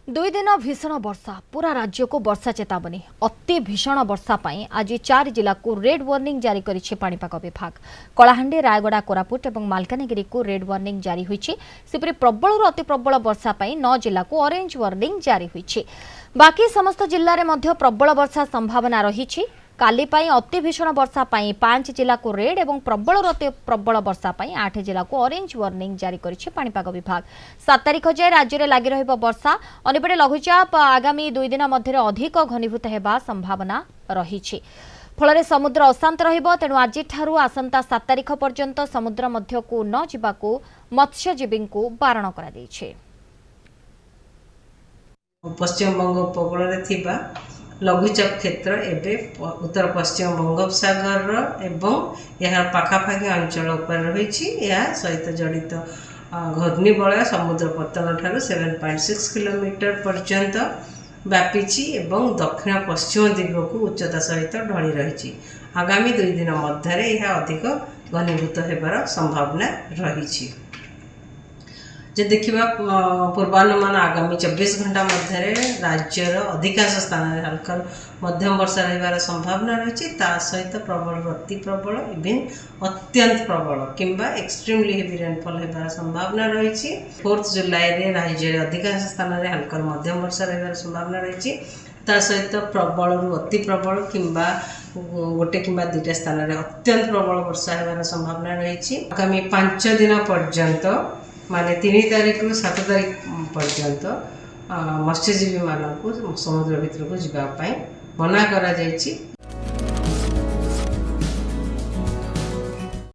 दुई दिन भीषण वर्षा पूरा राज्य को वर्षा चेतावनी अति भीषण वर्षा पाई आज 4 जिला को रेड वार्निंग जारी करिछि पाणीपाग विभाग। कलाहांडी रायगड़ा कोरापुट और मालकानगिरी को रेड वार्निंग जारी होइछि। सेपरि प्रबल अति प्रबल वर्षा पाई 9 जिला को ऑरेंज वार्निंग जारी होइछि। बाकी समस्त जिल्ला रे मध्य प्रबल वर्षा संभावना रहिछि। काली पाई अति भीषण वर्षा पाई 5 जिला को रेड एवं प्रबल अति प्रबल वर्षा पाई 8 जिला को ऑरेंज वार्निंग जारी करिछि पाणीपाग विभाग। 7 तारिख जाए राज्य में लगी रहिबो वर्षा। अनेपटे लघुचाप आगामी 2 दिन मध्य अधिक घनीभूत हेबा संभावना रहिछि। फल समुद्र अशांत रहिबो। तेणु आज ठारू आसंता 7 तारिख पर्यंत समुद्र मध्य को न जिबाकू मत्स्यजीवी को बारण करा दैछि। पश्चिम बंग उपकूल लघुचाप क्षेत्र एवं उत्तर पश्चिम बंगोपसागर एवं यार पाखापाखि अंचल सहित जड़ित घूर्णिबलय समुद्र पतन ठारू 7.6 किलोमीटर पर्यंत व्यापी एवं दक्षिण पश्चिम दिग को उच्चता सहित ढली रही। आगामी 2 दिन मध्य यह अधिक घनीभूत होबार संभावना रही। जे देखा पूर्वानुमान आगामी 24 घंटा मध्य राज्यर अधिकांश स्थान हल्का मध्यम वर्षा रही संभावना रही। सहित प्रबल अति प्रबल इवेन अत्यंत प्रबल किंबा एक्सट्रीमली हेवी रेनफॉल होबार संभावना रही। 4 जुलाई राज्य अधिकांश स्थान हल्का मध्यम वर्षा रही संभावना रही। सहित प्रबल अति प्रबल किंबा गोटे किंबा 2टा स्थान अत्यंत प्रबल वर्षा होबार संभावना रही। आगामी 5 दिन पर्यंत माने 3 तारिख रु 7 तारिख पर्यंत मत्स्यजीवी मानक समुद्र भितर को जावाई मना करा जायछि।